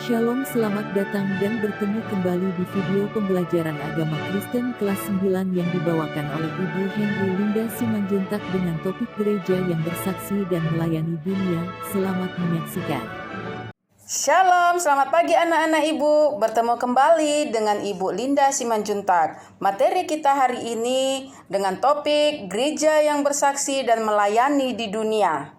Shalom, selamat datang dan bertemu kembali di video pembelajaran agama Kristen kelas 9 yang dibawakan oleh Ibu Henry Linda Simanjuntak dengan topik gereja yang bersaksi dan melayani dunia. Selamat menyaksikan. Shalom, selamat pagi anak-anak Ibu. Bertemu kembali dengan Ibu Linda Simanjuntak. Materi kita hari ini dengan topik gereja yang bersaksi dan melayani di dunia.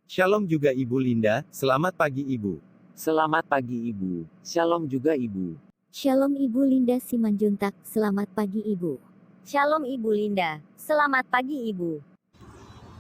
Shalom juga Ibu Linda, selamat pagi Ibu. Selamat pagi Ibu. Shalom juga Ibu. Shalom Ibu Linda Simanjuntak, selamat pagi Ibu. Shalom Ibu Linda, selamat pagi Ibu.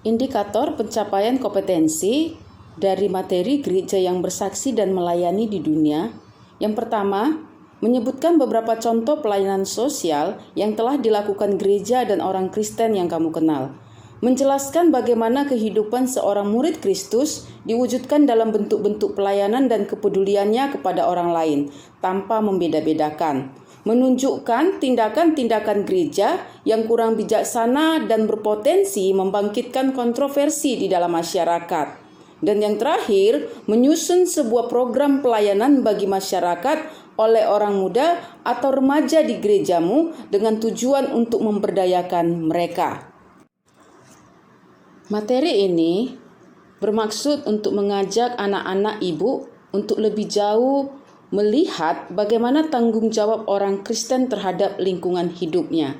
Indikator pencapaian kompetensi dari materi gereja yang bersaksi dan melayani di dunia. Yang pertama, menyebutkan beberapa contoh pelayanan sosial yang telah dilakukan gereja dan orang Kristen yang kamu kenal. Menjelaskan bagaimana kehidupan seorang murid Kristus diwujudkan dalam bentuk-bentuk pelayanan dan kepeduliannya kepada orang lain, tanpa membeda-bedakan. Menunjukkan tindakan-tindakan gereja yang kurang bijaksana dan berpotensi membangkitkan kontroversi di dalam masyarakat. Dan yang terakhir, menyusun sebuah program pelayanan bagi masyarakat oleh orang muda atau remaja di gerejamu dengan tujuan untuk memberdayakan mereka. Materi ini bermaksud untuk mengajak anak-anak ibu untuk lebih jauh melihat bagaimana tanggung jawab orang Kristen terhadap lingkungan hidupnya.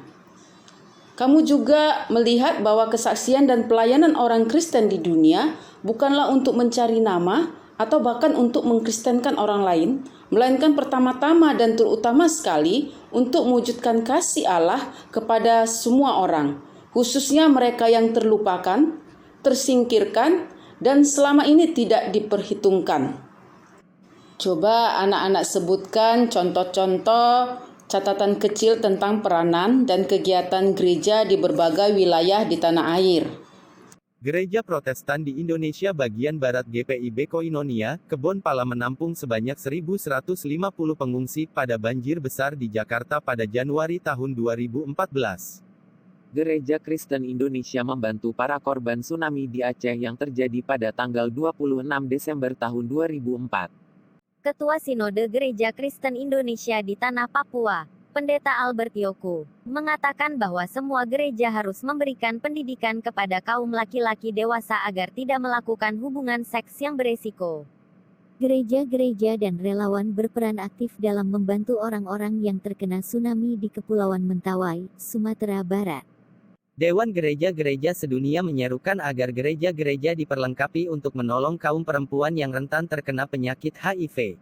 Kamu juga melihat bahwa kesaksian dan pelayanan orang Kristen di dunia bukanlah untuk mencari nama atau bahkan untuk mengkristenkan orang lain, melainkan pertama-tama dan terutama sekali untuk mewujudkan kasih Allah kepada semua orang, khususnya mereka yang terlupakan, tersingkirkan, dan selama ini tidak diperhitungkan. Coba anak-anak sebutkan contoh-contoh catatan kecil tentang peranan dan kegiatan gereja di berbagai wilayah di tanah air. Gereja Protestan di Indonesia bagian Barat GPIB Koinonia, Kebon Pala menampung sebanyak 1.150 pengungsi pada banjir besar di Jakarta pada Januari tahun 2014. Gereja Kristen Indonesia membantu para korban tsunami di Aceh yang terjadi pada tanggal 26 Desember tahun 2004. Ketua Sinode Gereja Kristen Indonesia di Tanah Papua, Pendeta Albert Yoko, mengatakan bahwa semua gereja harus memberikan pendidikan kepada kaum laki-laki dewasa agar tidak melakukan hubungan seks yang beresiko. Gereja-gereja dan relawan berperan aktif dalam membantu orang-orang yang terkena tsunami di Kepulauan Mentawai, Sumatera Barat. Dewan Gereja-Gereja Sedunia menyerukan agar gereja-gereja diperlengkapi untuk menolong kaum perempuan yang rentan terkena penyakit HIV.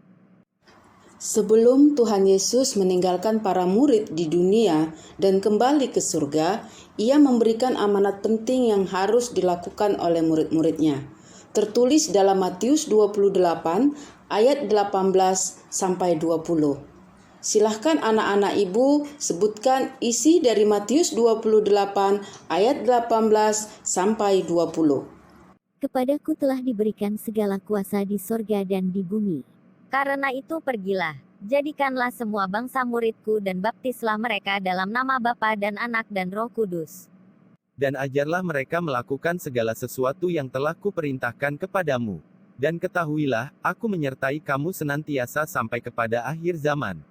Sebelum Tuhan Yesus meninggalkan para murid di dunia dan kembali ke surga, Ia memberikan amanat penting yang harus dilakukan oleh murid-muridnya. Tertulis dalam Matius 28 ayat 18-20. Silahkan anak-anak ibu sebutkan isi dari Matius 28 ayat 18-20. Kepadaku telah diberikan segala kuasa di sorga dan di bumi. Karena itu pergilah, jadikanlah semua bangsa muridku dan baptislah mereka dalam nama Bapa dan Anak dan Roh Kudus. Dan ajarlah mereka melakukan segala sesuatu yang telah kuperintahkan kepadamu. Dan ketahuilah, aku menyertai kamu senantiasa sampai kepada akhir zaman.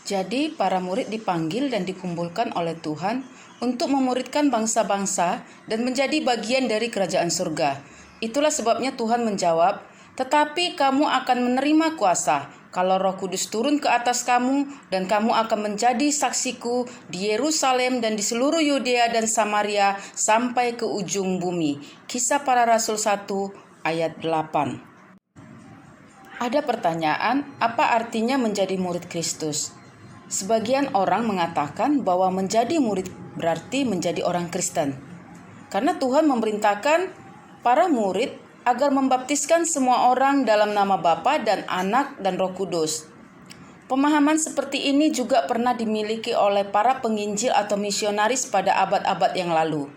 Jadi para murid dipanggil dan dikumpulkan oleh Tuhan untuk memuridkan bangsa-bangsa dan menjadi bagian dari kerajaan surga. Itulah sebabnya Tuhan menjawab, "Tetapi kamu akan menerima kuasa kalau Roh Kudus turun ke atas kamu, dan kamu akan menjadi saksiku di Yerusalem dan di seluruh Yudea dan Samaria sampai ke ujung bumi." Kisah Para Rasul 1 ayat 8. Ada pertanyaan, apa artinya menjadi murid Kristus? Sebagian orang mengatakan bahwa menjadi murid berarti menjadi orang Kristen. Karena Tuhan memerintahkan para murid agar membaptiskan semua orang dalam nama Bapa dan Anak dan Roh Kudus. Pemahaman seperti ini juga pernah dimiliki oleh para penginjil atau misionaris pada abad-abad yang lalu.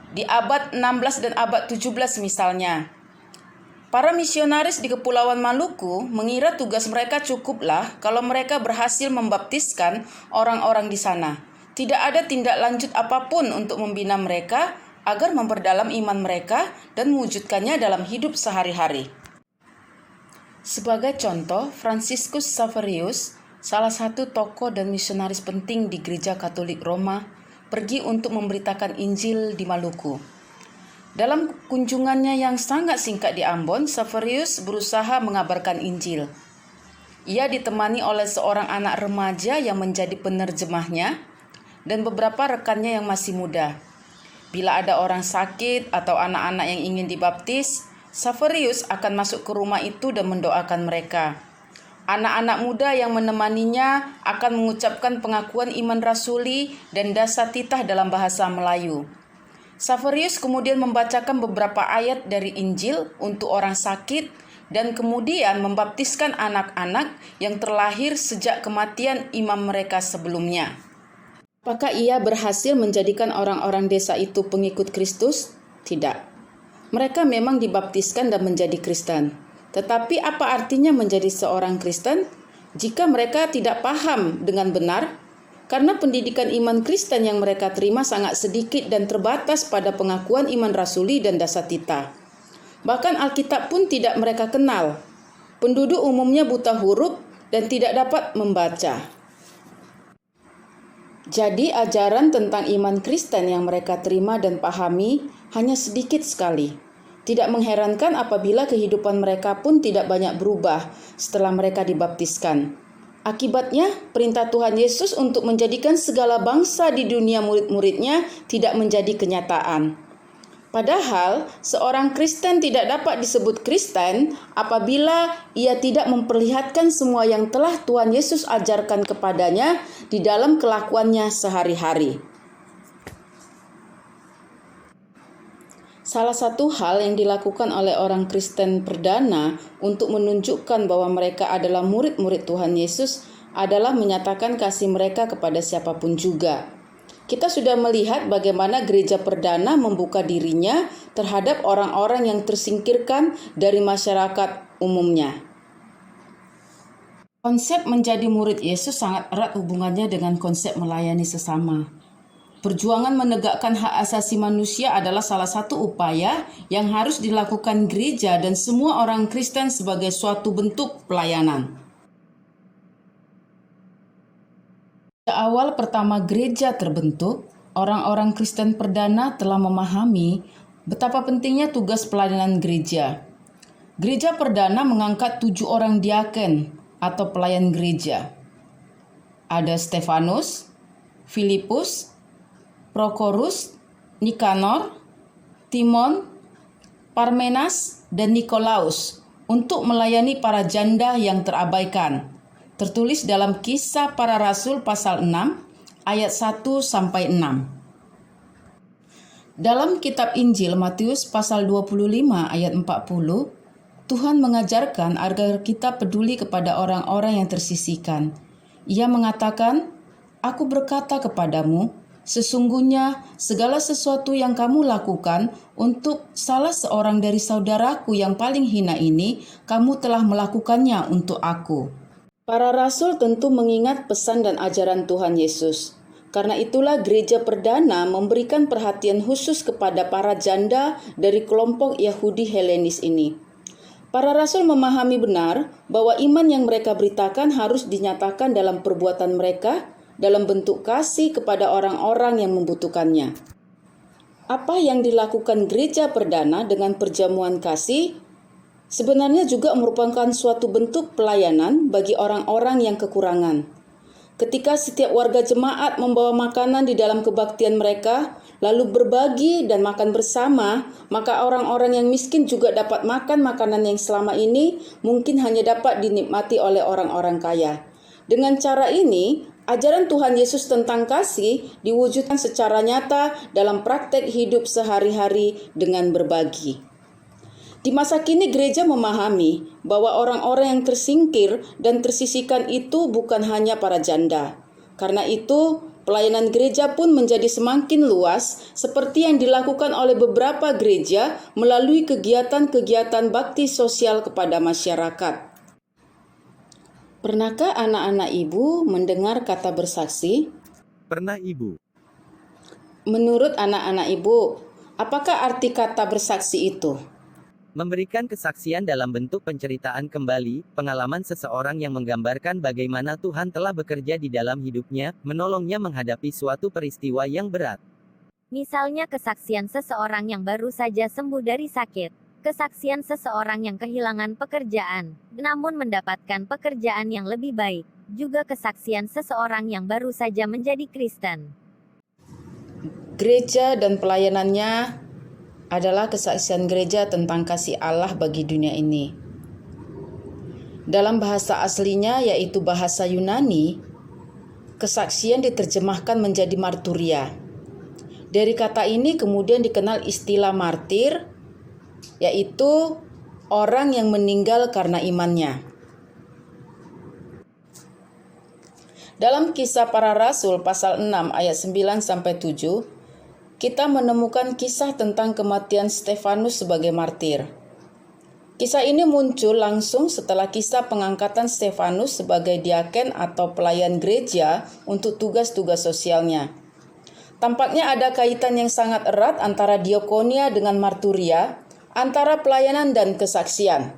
Di abad 16 dan abad 17 misalnya, para misionaris di Kepulauan Maluku mengira tugas mereka cukuplah kalau mereka berhasil membaptiskan orang-orang di sana. Tidak ada tindak lanjut apapun untuk membina mereka agar memperdalam iman mereka dan mewujudkannya dalam hidup sehari-hari. Sebagai contoh, Franciscus Xaverius, salah satu tokoh dan misionaris penting di Gereja Katolik Roma, pergi untuk memberitakan Injil di Maluku. Dalam kunjungannya yang sangat singkat di Ambon, Xaverius berusaha mengabarkan Injil. Ia ditemani oleh seorang anak remaja yang menjadi penerjemahnya dan beberapa rekannya yang masih muda. Bila ada orang sakit atau anak-anak yang ingin dibaptis, Xaverius akan masuk ke rumah itu dan mendoakan mereka. Anak-anak muda yang menemaninya akan mengucapkan pengakuan iman rasuli dan dasatitah dalam bahasa Melayu. Xaverius kemudian membacakan beberapa ayat dari Injil untuk orang sakit dan kemudian membaptiskan anak-anak yang terlahir sejak kematian imam mereka sebelumnya. Apakah ia berhasil menjadikan orang-orang desa itu pengikut Kristus? Tidak. Mereka memang dibaptiskan dan menjadi Kristen. Tetapi apa artinya menjadi seorang Kristen jika mereka tidak paham dengan benar? Karena pendidikan iman Kristen yang mereka terima sangat sedikit dan terbatas pada pengakuan iman rasuli dan dasatita. Bahkan Alkitab pun tidak mereka kenal. Penduduk umumnya buta huruf dan tidak dapat membaca. Jadi ajaran tentang iman Kristen yang mereka terima dan pahami hanya sedikit sekali. Tidak mengherankan apabila kehidupan mereka pun tidak banyak berubah setelah mereka dibaptiskan. Akibatnya, perintah Tuhan Yesus untuk menjadikan segala bangsa di dunia murid-muridnya tidak menjadi kenyataan. Padahal, seorang Kristen tidak dapat disebut Kristen apabila ia tidak memperlihatkan semua yang telah Tuhan Yesus ajarkan kepadanya di dalam kelakuannya sehari-hari. Salah satu hal yang dilakukan oleh orang Kristen perdana untuk menunjukkan bahwa mereka adalah murid-murid Tuhan Yesus adalah menyatakan kasih mereka kepada siapapun juga. Kita sudah melihat bagaimana gereja perdana membuka dirinya terhadap orang-orang yang tersingkirkan dari masyarakat umumnya. Konsep menjadi murid Yesus sangat erat hubungannya dengan konsep melayani sesama. Perjuangan menegakkan hak asasi manusia adalah salah satu upaya yang harus dilakukan gereja dan semua orang Kristen sebagai suatu bentuk pelayanan. Pada awal pertama gereja terbentuk, orang-orang Kristen perdana telah memahami betapa pentingnya tugas pelayanan gereja. Gereja perdana mengangkat 7 orang diaken atau pelayan gereja. Ada Stefanus, Filipus, Prokorus, Nikanor, Timon, Parmenas, dan Nikolaus untuk melayani para janda yang terabaikan. Tertulis dalam Kisah Para Rasul pasal 6 ayat 1-6. Dalam kitab Injil Matius pasal 25 ayat 40, Tuhan mengajarkan agar kita peduli kepada orang-orang yang tersisihkan. Ia mengatakan, "Aku berkata kepadamu, sesungguhnya segala sesuatu yang kamu lakukan untuk salah seorang dari saudaraku yang paling hina ini, kamu telah melakukannya untuk aku." Para rasul tentu mengingat pesan dan ajaran Tuhan Yesus. Karena itulah gereja perdana memberikan perhatian khusus kepada para janda dari kelompok Yahudi Helenis ini. Para rasul memahami benar bahwa iman yang mereka beritakan harus dinyatakan dalam perbuatan mereka, dalam bentuk kasih kepada orang-orang yang membutuhkannya. Apa yang dilakukan gereja perdana dengan perjamuan kasih sebenarnya juga merupakan suatu bentuk pelayanan bagi orang-orang yang kekurangan. Ketika setiap warga jemaat membawa makanan di dalam kebaktian mereka, lalu berbagi dan makan bersama, maka orang-orang yang miskin juga dapat makan makanan yang selama ini mungkin hanya dapat dinikmati oleh orang-orang kaya. Dengan cara ini, ajaran Tuhan Yesus tentang kasih diwujudkan secara nyata dalam praktek hidup sehari-hari dengan berbagi. Di masa kini gereja memahami bahwa orang-orang yang tersingkir dan tersisihkan itu bukan hanya para janda. Karena itu, pelayanan gereja pun menjadi semakin luas seperti yang dilakukan oleh beberapa gereja melalui kegiatan-kegiatan bakti sosial kepada masyarakat. Pernahkah anak-anak ibu mendengar kata bersaksi? Pernah, Ibu. Menurut anak-anak ibu, apakah arti kata bersaksi itu? Memberikan kesaksian dalam bentuk penceritaan kembali, pengalaman seseorang yang menggambarkan bagaimana Tuhan telah bekerja di dalam hidupnya, menolongnya menghadapi suatu peristiwa yang berat. Misalnya kesaksian seseorang yang baru saja sembuh dari sakit. Kesaksian seseorang yang kehilangan pekerjaan, namun mendapatkan pekerjaan yang lebih baik. Juga kesaksian seseorang yang baru saja menjadi Kristen. Gereja dan pelayanannya adalah kesaksian gereja tentang kasih Allah bagi dunia ini. Dalam bahasa aslinya, yaitu bahasa Yunani, kesaksian diterjemahkan menjadi marturia. Dari kata ini kemudian dikenal istilah martir, yaitu orang yang meninggal karena imannya. Dalam Kisah Para Rasul pasal 6 ayat 9-7, kita menemukan kisah tentang kematian Stefanus sebagai martir. Kisah ini muncul langsung setelah kisah pengangkatan Stefanus sebagai diaken atau pelayan gereja untuk tugas-tugas sosialnya. Tampaknya ada kaitan yang sangat erat antara diakonia dengan marturia, antara pelayanan dan kesaksian.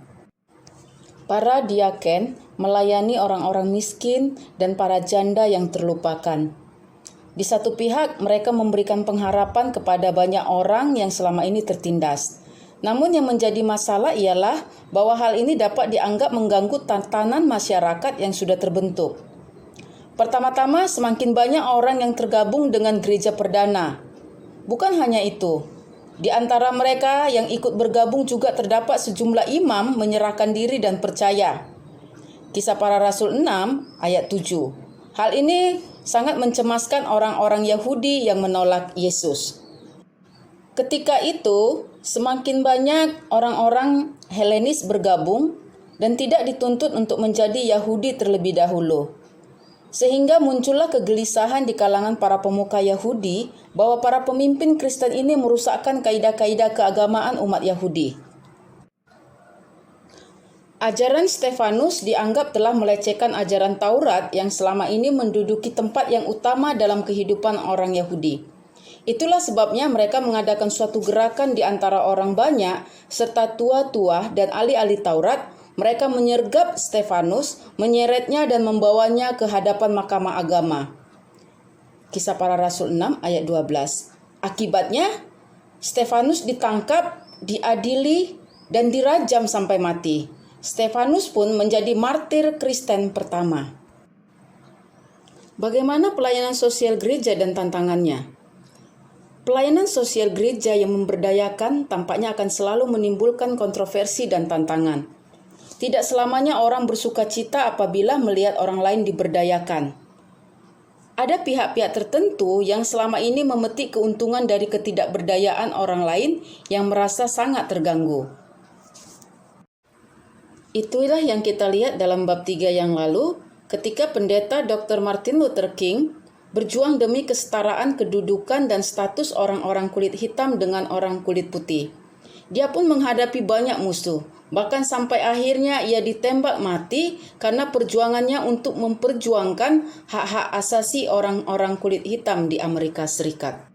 Para diaken melayani orang-orang miskin dan para janda yang terlupakan. Di satu pihak, mereka memberikan pengharapan kepada banyak orang yang selama ini tertindas. Namun yang menjadi masalah ialah bahwa hal ini dapat dianggap mengganggu tatanan masyarakat yang sudah terbentuk. Pertama-tama, semakin banyak orang yang tergabung dengan gereja perdana. Bukan hanya itu, di antara mereka yang ikut bergabung juga terdapat sejumlah imam menyerahkan diri dan percaya. Kisah Para Rasul 6 ayat 7. Hal ini sangat mencemaskan orang-orang Yahudi yang menolak Yesus. Ketika itu, semakin banyak orang-orang Helenis bergabung dan tidak dituntut untuk menjadi Yahudi terlebih dahulu. Sehingga muncullah kegelisahan di kalangan para pemuka Yahudi bahwa para pemimpin Kristen ini merusakkan kaidah-kaidah keagamaan umat Yahudi. Ajaran Stefanus dianggap telah melecehkan ajaran Taurat yang selama ini menduduki tempat yang utama dalam kehidupan orang Yahudi. Itulah sebabnya mereka mengadakan suatu gerakan di antara orang banyak, serta tua-tua dan ahli-ahli Taurat. Mereka menyergap Stefanus, menyeretnya dan membawanya ke hadapan mahkamah agama. Kisah Para Rasul 6 ayat 12. Akibatnya, Stefanus ditangkap, diadili, dan dirajam sampai mati. Stefanus pun menjadi martir Kristen pertama. Bagaimana pelayanan sosial gereja dan tantangannya? Pelayanan sosial gereja yang memberdayakan tampaknya akan selalu menimbulkan kontroversi dan tantangan. Tidak selamanya orang bersuka cita apabila melihat orang lain diberdayakan. Ada pihak-pihak tertentu yang selama ini memetik keuntungan dari ketidakberdayaan orang lain yang merasa sangat terganggu. Itulah yang kita lihat dalam bab 3 yang lalu ketika pendeta Dr. Martin Luther King berjuang demi kesetaraan kedudukan dan status orang-orang kulit hitam dengan orang kulit putih. Dia pun menghadapi banyak musuh, bahkan sampai akhirnya ia ditembak mati karena perjuangannya untuk memperjuangkan hak-hak asasi orang-orang kulit hitam di Amerika Serikat.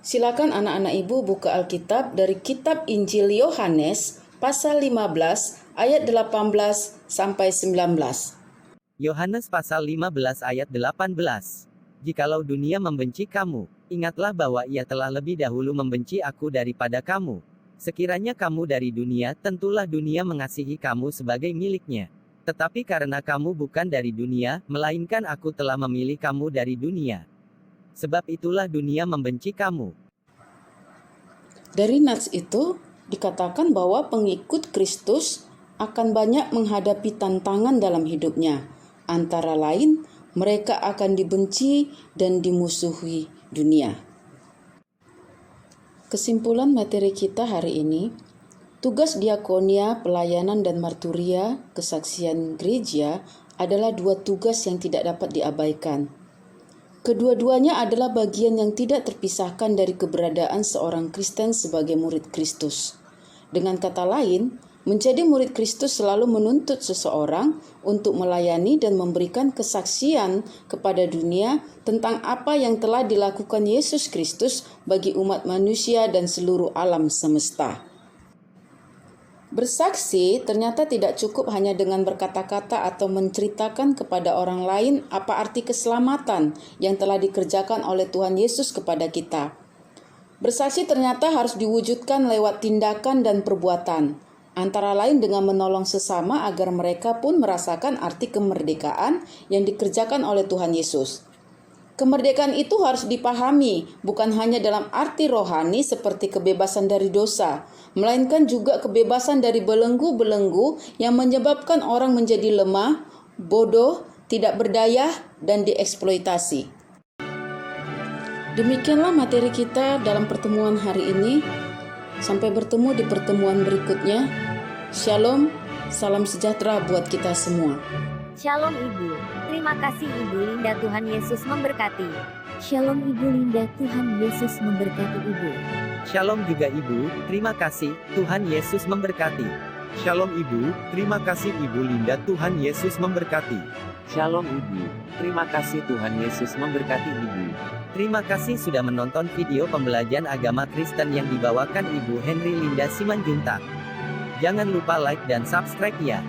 Silakan anak-anak ibu buka Alkitab dari kitab Injil Yohanes pasal 15 ayat 18 sampai 19. Yohanes pasal 15 ayat 18. Jikalau dunia membenci kamu, ingatlah bahwa ia telah lebih dahulu membenci aku daripada kamu. Sekiranya kamu dari dunia, tentulah dunia mengasihi kamu sebagai miliknya. Tetapi karena kamu bukan dari dunia, melainkan aku telah memilih kamu dari dunia. Sebab itulah dunia membenci kamu. Dari nats itu, dikatakan bahwa pengikut Kristus akan banyak menghadapi tantangan dalam hidupnya. Antara lain, mereka akan dibenci dan dimusuhi dunia. Kesimpulan materi kita hari ini, tugas diakonia, pelayanan dan marturia, kesaksian gereja adalah dua tugas yang tidak dapat diabaikan. Kedua-duanya adalah bagian yang tidak terpisahkan dari keberadaan seorang Kristen sebagai murid Kristus. Dengan kata lain, menjadi murid Kristus selalu menuntut seseorang untuk melayani dan memberikan kesaksian kepada dunia tentang apa yang telah dilakukan Yesus Kristus bagi umat manusia dan seluruh alam semesta. Bersaksi ternyata tidak cukup hanya dengan berkata-kata atau menceritakan kepada orang lain apa arti keselamatan yang telah dikerjakan oleh Tuhan Yesus kepada kita. Bersaksi ternyata harus diwujudkan lewat tindakan dan perbuatan, antara lain dengan menolong sesama agar mereka pun merasakan arti kemerdekaan yang dikerjakan oleh Tuhan Yesus. Kemerdekaan itu harus dipahami bukan hanya dalam arti rohani seperti kebebasan dari dosa, melainkan juga kebebasan dari belenggu-belenggu yang menyebabkan orang menjadi lemah, bodoh, tidak berdaya, dan dieksploitasi. Demikianlah materi kita dalam pertemuan hari ini. Sampai bertemu di pertemuan berikutnya. Shalom, salam sejahtera buat kita semua. Shalom Ibu. Terima kasih Ibu Linda, Tuhan Yesus memberkati. Shalom Ibu Linda, Tuhan Yesus memberkati Ibu. Shalom juga Ibu, terima kasih, Tuhan Yesus memberkati. Shalom Ibu, terima kasih Ibu Linda, Tuhan Yesus memberkati. Shalom Ibu. Terima kasih, Tuhan Yesus memberkati Ibu. Terima kasih sudah menonton video pembelajaran agama Kristen yang dibawakan Ibu Henry Linda Simanjuntak. Jangan lupa like dan subscribe ya.